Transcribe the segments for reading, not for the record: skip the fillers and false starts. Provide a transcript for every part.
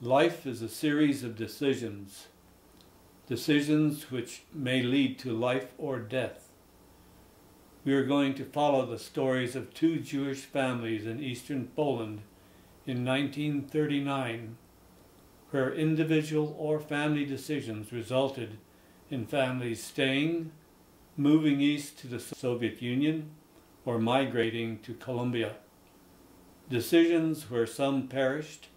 Life is a series of decisions, decisions which may lead to life or death. We are going to follow the stories of two Jewish families in eastern Poland in 1939, where individual or family decisions resulted in families staying, moving east to the Soviet Union, or migrating to Colombia. Decisions where some perished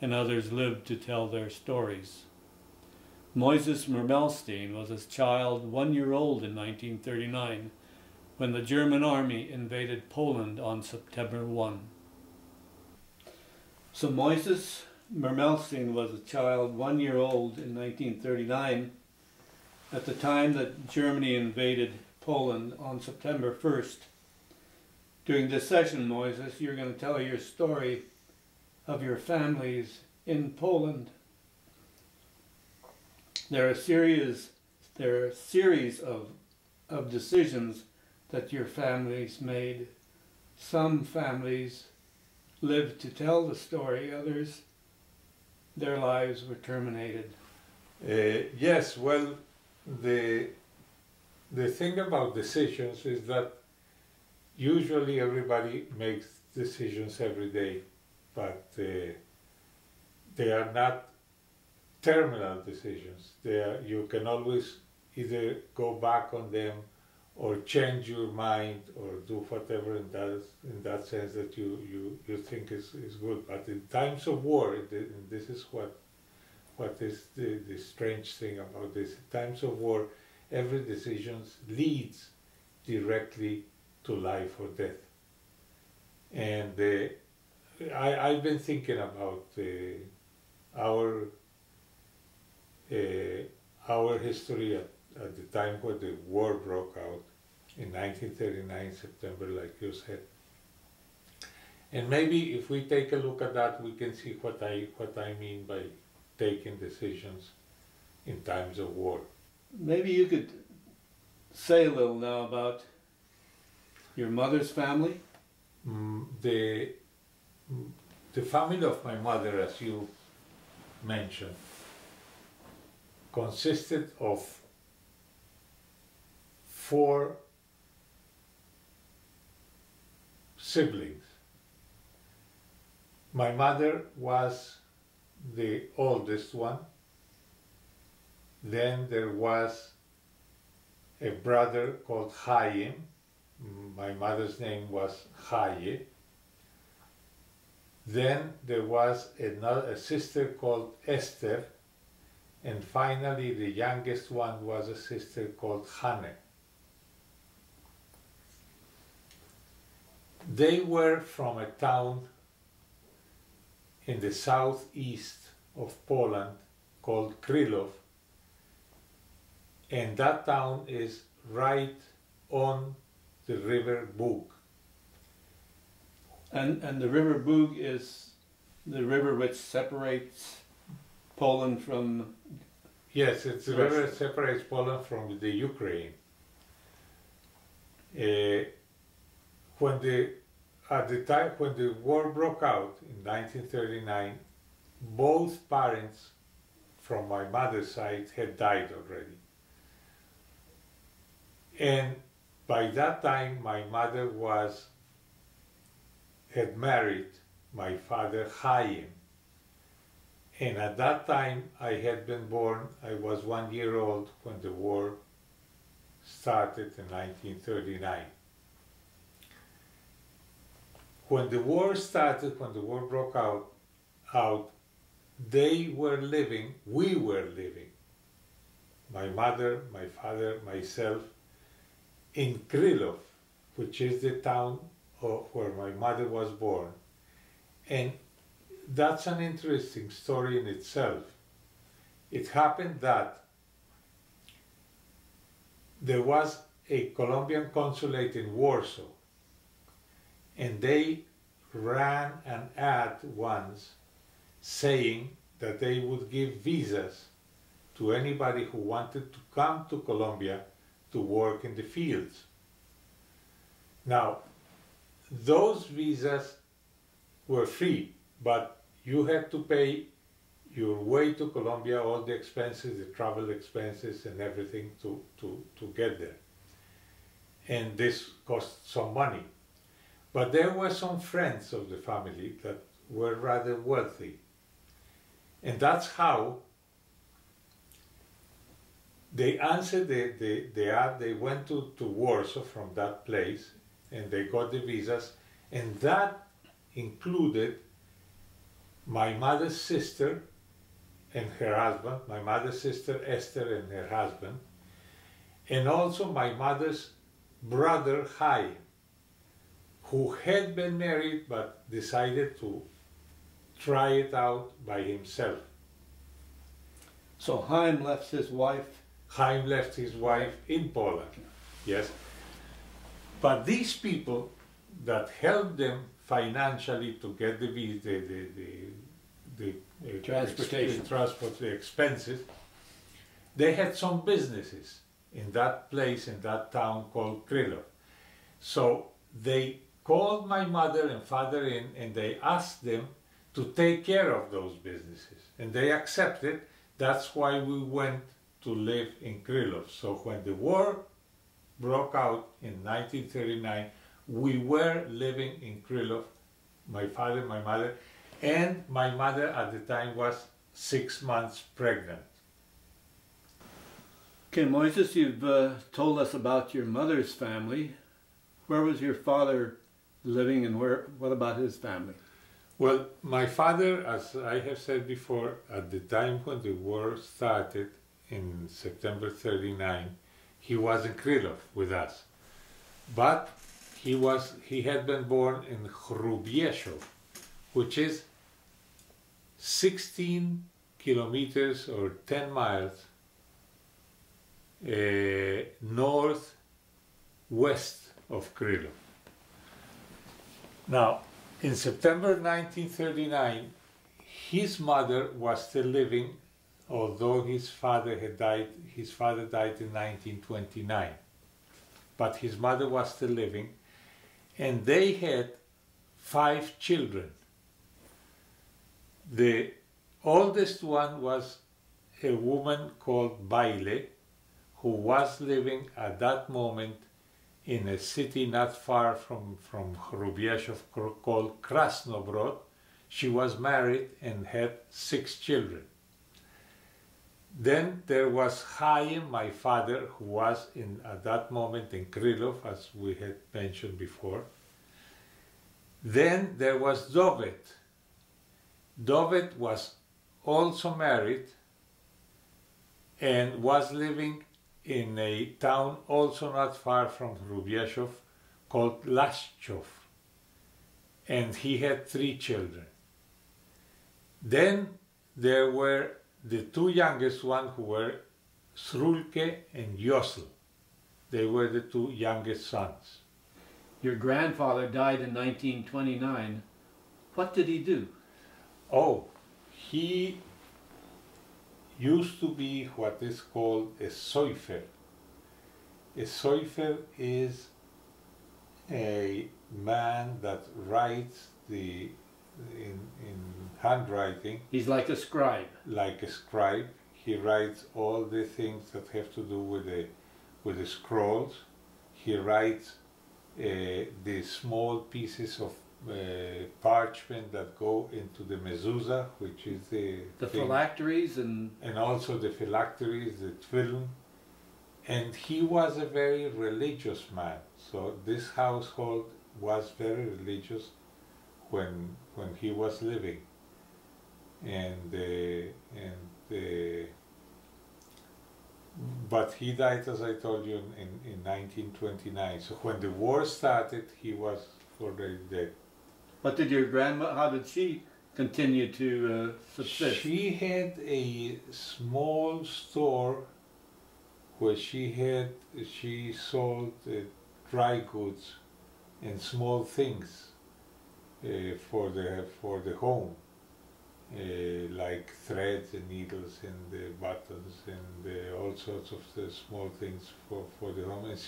and others lived to tell their stories. Moises Mermelstein was a child 1 year old in 1939 when the German army invaded Poland on September 1. So Moises Mermelstein was a child 1 year old in 1939 at the time that Germany invaded Poland on September 1st. During this session, Moises, you're going to tell your story of your families in Poland. There are a series of decisions that your families made. Some families lived to tell the story, others, their lives were terminated. Yes, well, the thing about decisions is that usually everybody makes decisions every day, but they are not terminal decisions. You can always either go back on them or change your mind or do whatever in that sense that you think is good. But in times of war, and this is what is the strange thing about this. In times of war, every decision leads directly to life or death. And I've been thinking about our history at the time when the war broke out in 1939 September, like you said. And maybe if we take a look at that, we can see what I mean by taking decisions in times of war. Maybe you could say a little now about your mother's family. The family of my mother, as you mentioned, consisted of 4 siblings. My mother was the oldest one. Then there was a brother called Chaim. My mother's name was Chaye. Then there was a sister called Esther, and finally the youngest one was a sister called Hanne. They were from a town in the southeast of Poland called Krylov, and that town is right on the river Bug. And the river Bug is the river which separates Poland from... Yes, it's the river that separates Poland from the Ukraine. At the time when the war broke out in 1939, both parents from my mother's side had died already. And by that time, my mother had married my father Chaim. And at that time, I had been born. I was 1 year old when the war started in 1939. When the war started, when the war broke out, we were living, my mother, my father, myself, in Krylov, which is the town where my mother was born. And that's an interesting story in itself. It happened that there was a Colombian consulate in Warsaw, and they ran an ad once saying that they would give visas to anybody who wanted to come to Colombia to work in the fields. Now, those visas were free, but you had to pay your way to Colombia, all the expenses, the travel expenses and everything to get there. And this cost some money. But there were some friends of the family that were rather wealthy. And that's how they answered the ad. They went to Warsaw from that place and they got the visas. And that included my mother's sister and her husband, my mother's sister Esther and her husband, and also my mother's brother Hai, who had been married but decided to try it out by himself. So Chaim left his wife. Chaim left his wife in Poland, yes. But these people that helped them financially to get the Transportation. transport, the expenses, they had some businesses in that place, in that town called Krylov. So they called my mother and father in and they asked them to take care of those businesses. And they accepted. That's why we went to live in Krylov. So when the war broke out in 1939, we were living in Krylov, my father, my mother, and my mother at the time was 6 months pregnant. Okay, Moises, you've told us about your mother's family. Where was your father living and what about his family? Well, my father, as I have said before, at the time when the war started in September 39, he was in Krylov with us. But he had been born in Hrubieszów, which is 16 kilometers or 10 miles northwest of Krylov. Now, in September 1939, his mother was still living, although his father had died. His father died in 1929, but his mother was still living, and they had 5 children. The oldest one was a woman called Baile, who was living at that moment in a city not far from Hrubieszów called Krasnobrod. She was married and had 6 children. Then there was Chaim, my father, who was at that moment in Krylov, as we had mentioned before. Then there was Dovet. Dovet was also married and was living in a town also not far from Hrubieszów called Lashchov, and he had 3 children. Then there were the 2 youngest ones, who were Srulke and Yosel. They were the 2 youngest sons. Your grandfather died in 1929. What did he do? Oh, he used to be what is called a soifer. A soifer is a man that writes in handwriting. He's like a scribe. Like a scribe. He writes all the things that have to do with the scrolls. He writes the small pieces of parchment that go into the mezuzah, which is the phylacteries and also the phylacteries, the tefillin. And he was a very religious man. So this household was very religious when he was living. But he died, as I told you, in 1929. So when the war started, he was already dead. What did your grandma, how did she continue to subsist? She had a small store where she sold dry goods and small things for the home, like threads and needles and the buttons and all sorts of the small things for the home, and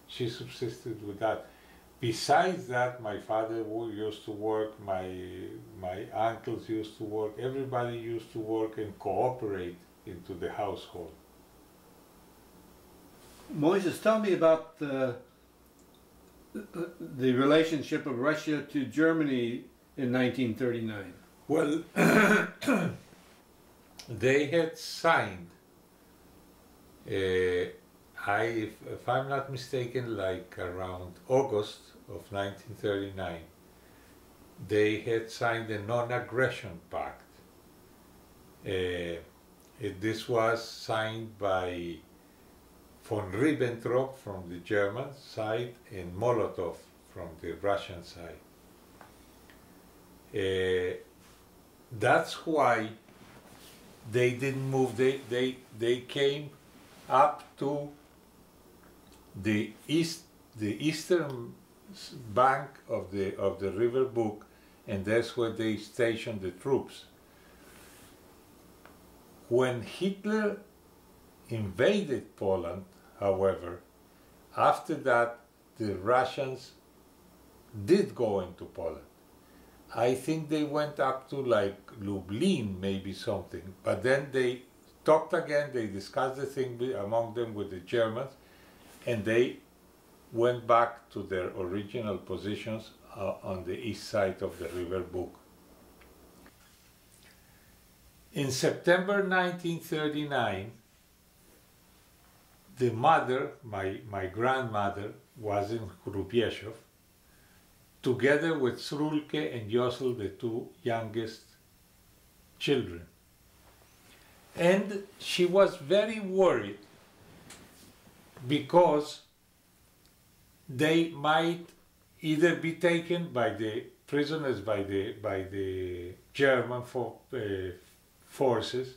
she subsisted with that. Besides that, my father used to work, my uncles used to work, everybody used to work and cooperate into the household. Moises, tell me about the relationship of Russia to Germany in 1939. Well, they had signed, if I'm not mistaken, like around August of 1939, they had signed a non-aggression pact. This was signed by von Ribbentrop from the German side and Molotov from the Russian side. That's why they didn't move. They came up to the eastern bank of the river Bug, and that's where they stationed the troops. When Hitler invaded Poland, however, after that the Russians did go into Poland. I think they went up to like Lublin, maybe something, but then they talked again, they discussed the thing among them with the Germans, and they went back to their original positions on the east side of the river Bug. In September 1939, the mother, my grandmother, was in Hrubieszów, together with Srulke and Josel, the two youngest children. And she was very worried because they might either be taken by the prisoners by the German forces,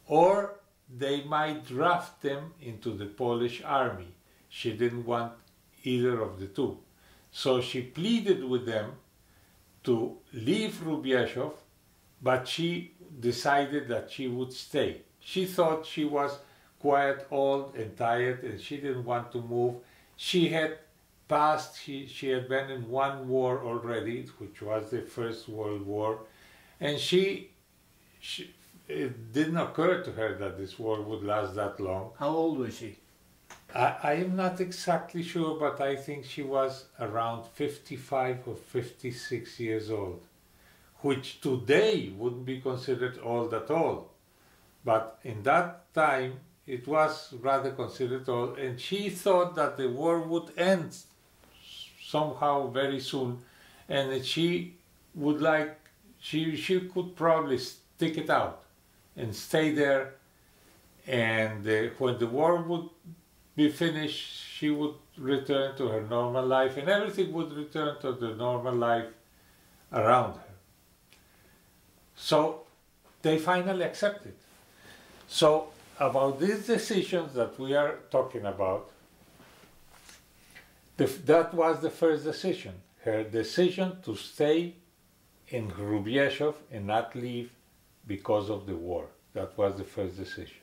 or they might draft them into the Polish army. She didn't want either of the two. So she pleaded with them to leave Hrubieszów, but she decided that she would stay. She thought she was quite old and tired and she didn't want to move. She had passed, she had been in one war already, which was the First World War, and it didn't occur to her that this war would last that long. How old was she? I am not exactly sure, but I think she was around 55 or 56 years old, which today wouldn't be considered old at all. But in that time, it was rather considered old, and she thought that the war would end somehow very soon, and that she would like, she could probably stick it out and stay there, and when the war would be finished, she would return to her normal life, and everything would return to the normal life around her. So they finally accepted. So about these decisions that we are talking about, that was the first decision. Her decision to stay in Hrubieszów and not leave because of the war. That was the first decision.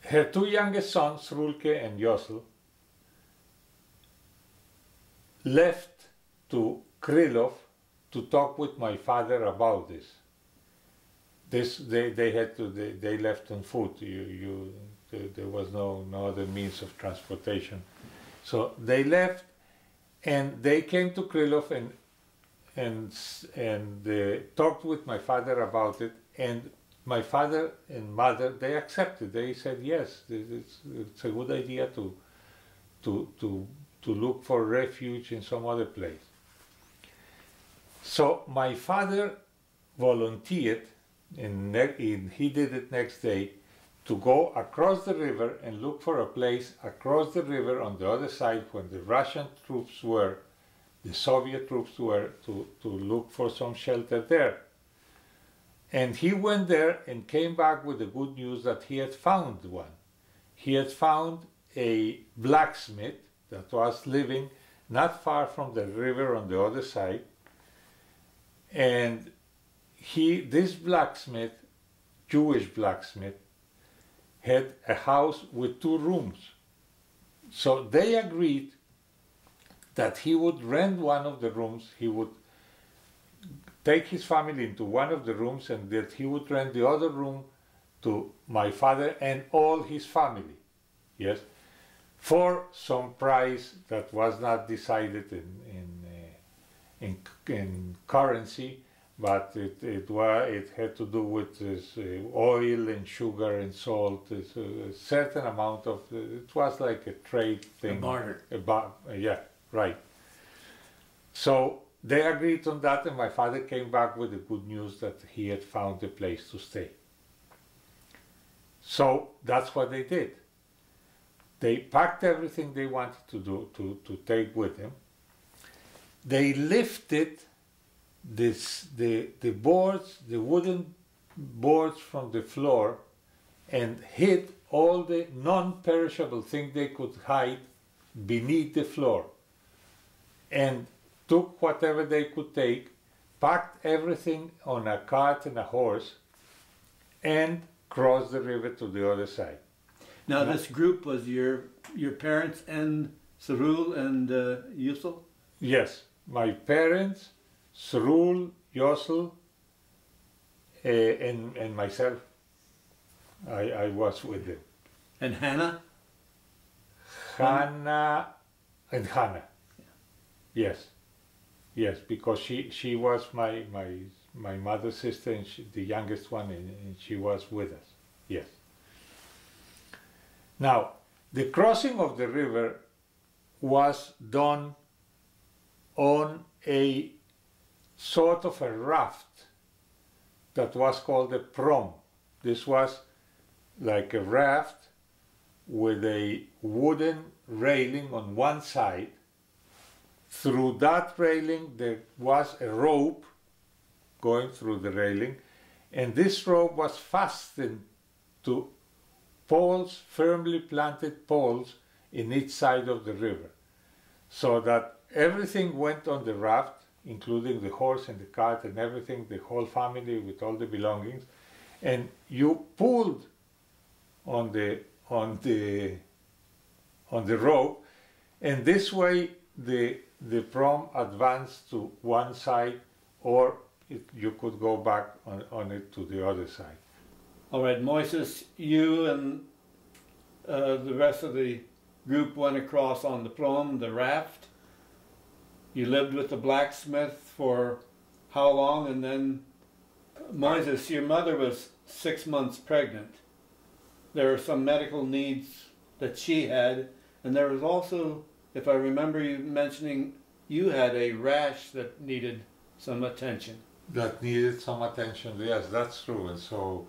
Her two youngest sons, Rulke and Josel, left to Krylov to talk with my father about this. They left on foot. There was no other means of transportation. So they left, and they came to Krylov and talked with my father about it, and my father and mother, they accepted. They said yes, it's a good idea to look for refuge in some other place. So my father volunteered, and he did it next day, to go across the river and look for a place across the river on the other side when the Russian troops were, the Soviet troops were, to look for some shelter there. And he went there and came back with the good news that he had found one. He had found a blacksmith that was living not far from the river on the other side. And this blacksmith, Jewish blacksmith, had a house with 2 rooms. So they agreed that he would rent one of the rooms, he would take his family into one of the rooms, and that he would rent the other room to my father and all his family, yes, for some price that was not decided in currency, but it had to do with oil and sugar and salt, a certain amount of, it was like a trade thing. A barter. Yeah, right. So they agreed on that, and my father came back with the good news that he had found a place to stay. So that's what they did. They packed everything they wanted to do to take with them. They lifted the boards, the wooden boards from the floor, and hid all the non-perishable things they could hide beneath the floor, and took whatever they could take, packed everything on a cart and a horse, and crossed the river to the other side. Now this group was your parents and Sarul and Yusuf? Yes, my parents, Sarul, Yosel, and myself. I was with them. And Hannah? Hannah and Hannah. Yes. Yes, because she was my mother's sister, and the youngest one, and she was with us. Yes. Now, the crossing of the river was done on a sort of a raft that was called a prom. This was like a raft with a wooden railing on one side. Through that railing there was a rope going through the railing, and this rope was fastened to poles, firmly planted poles in each side of the river, so that everything went on the raft, including the horse and the cart and everything, the whole family with all the belongings, and you pulled on the rope, and this way the prom advanced to one side, or you could go back on it to the other side. All right, Moises, you and the rest of the group went across on the prom, the raft. You lived with the blacksmith for how long? And then, Moises, your mother was 6 months pregnant. There were some medical needs that she had, and there was also, if I remember you mentioning, you had a rash that needed some attention. That needed some attention, yes, that's true. And so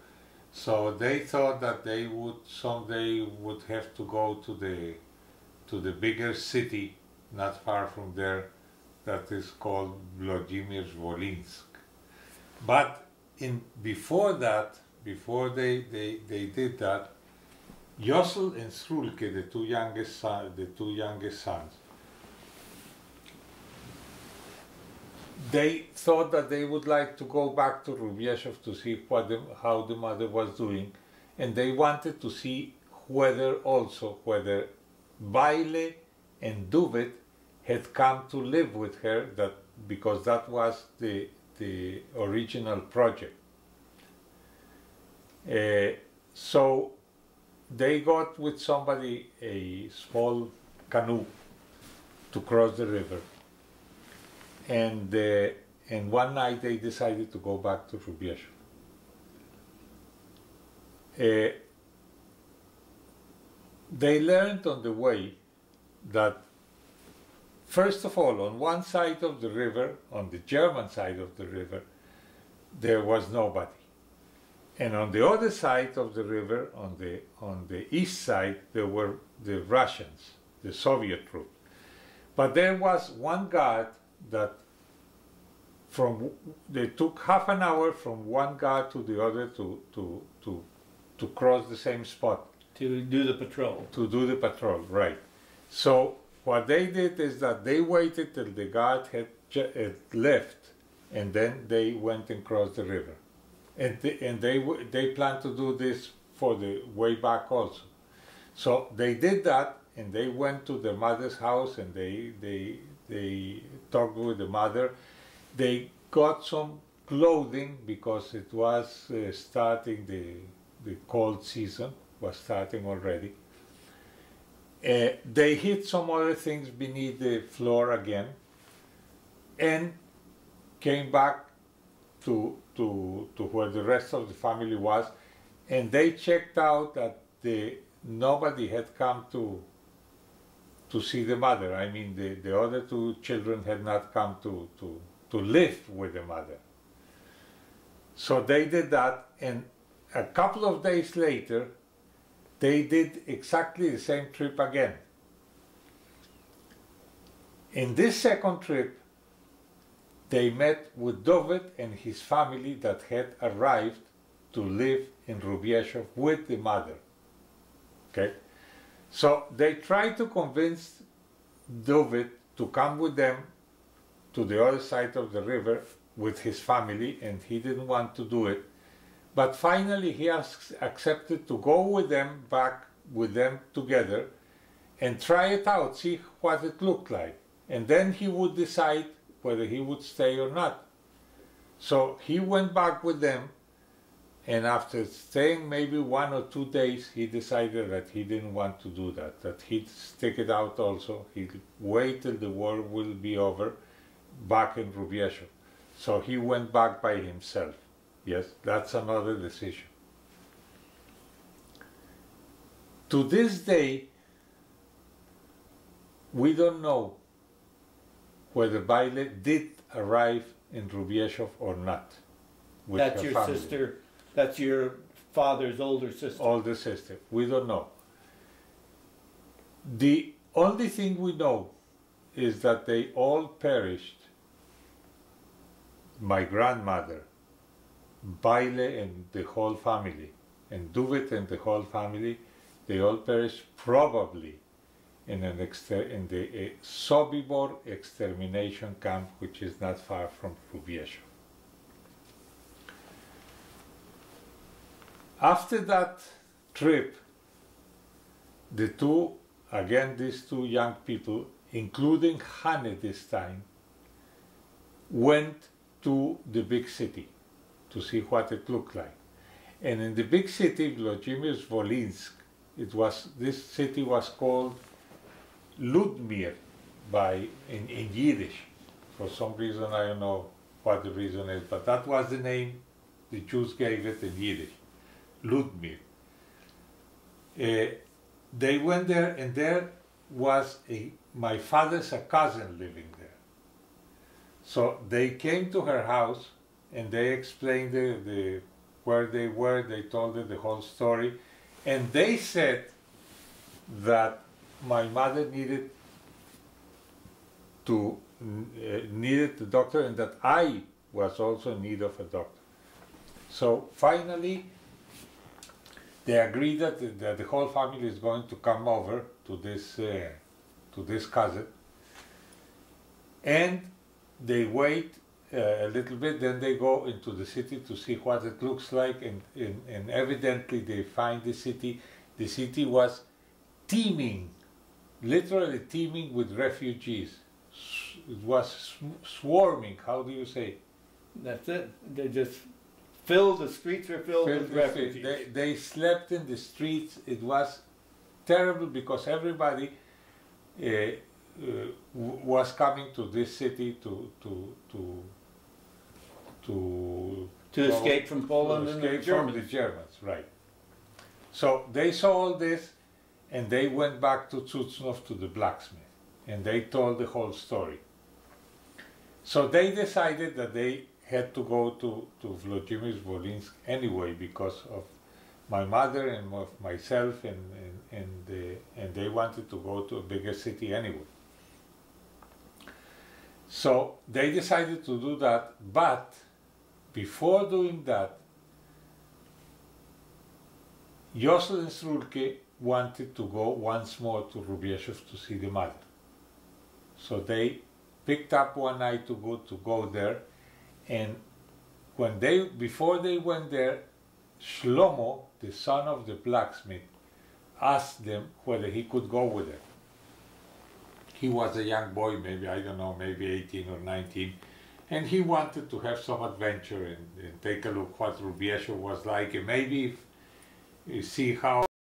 they thought that they would someday would have to go to the bigger city not far from there, that is called Vladimir-Volinsk. But before they did that, Yosel and Srulke, the two youngest sons, they thought that they would like to go back to Rubieszów to see how the mother was doing, and they wanted to see whether Baile and Duvet had come to live with her, because that was the original project. So they got with somebody a small canoe to cross the river, and one night they decided to go back to Rubieszów. They learned on the way that, first of all, on one side of the river, on the German side of the river, there was nobody. And on the other side of the river, on the east side, there were the Russians, the Soviet troops. But there was one guard that they took half an hour from one guard to the other to cross the same spot. To do the patrol. To do the patrol, right. So what they did is that they waited till the guard had left, and then they went and crossed the river. And they planned to do this for the way back also. So they did that, and they went to their mother's house, and they talked with the mother. They got some clothing because it was starting, the cold season was starting already. They hid some other things beneath the floor again, and came back to where the rest of the family was, and they checked out that nobody had come to see the mother. I mean, the other two children had not come to live with the mother. So they did that, and a couple of days later, they did exactly the same trip again. In this second trip, they met with David and his family that had arrived to live in Rubieszów with the mother. Okay? So they tried to convince David to come with them to the other side of the river with his family, and he didn't want to do it. But finally he accepted to go with them, back with them together, and try it out, see what it looked like. And then he would decide whether he would stay or not. So he went back with them, and after staying maybe 1 or 2 days, he decided that he didn't want to do that he'd stick it out also. He'd wait till the war will be over back in Rubieszów. So he went back by himself. Yes, that's another decision. To this day, we don't know whether Baile did arrive in Rubieszów or not. With That's her your family. sister, that's your father's older sister. Older sister. We don't know. The only thing we know is that they all perished. My grandmother, Baile and the whole family, and David and the whole family, they all perished probably in the Sobibor extermination camp, which is not far from Rubieszów. After that trip, these two young people, including Hane this time, went to the big city to see what it looked like. And in the big city, Włodzimierz-Wolinsk, this city was called Ludmir in Yiddish. For some reason, I don't know what the reason is, but that was the name the Jews gave it in Yiddish, Ludmir. They went there, and there was my father's cousin living there. So they came to her house, and they explained where they were. They told her the whole story, and they said that my mother needed the doctor, and that I was also in need of a doctor. So finally, they agreed that the whole family is going to come over to this cousin, and they wait a little bit, then they go into the city to see what it looks like, and evidently they find the city. The city was teeming, literally teeming with refugees. It was swarming, how do you say? That's it. They just the streets were filled with refugees. They slept in the streets. It was terrible because everybody was coming to this city to escape from Poland and the Germans. From the Germans, right. So they saw all this, and they went back to Cucnów, to the blacksmith, and they told the whole story. So they decided that they had to go to Włodzimierz-Wolinsk anyway because of my mother and of myself, and they wanted to go to a bigger city anyway. So they decided to do that, but before doing that, Jocelyn Srulke wanted to go once more to Rubieszów to see the mother. So they picked up one night to go there, and before they went there, Shlomo, the son of the blacksmith, asked them whether he could go with them. He was a young boy, maybe, I don't know, maybe 18 or 19, and he wanted to have some adventure and take a look what Rubiesho was like, and maybe see how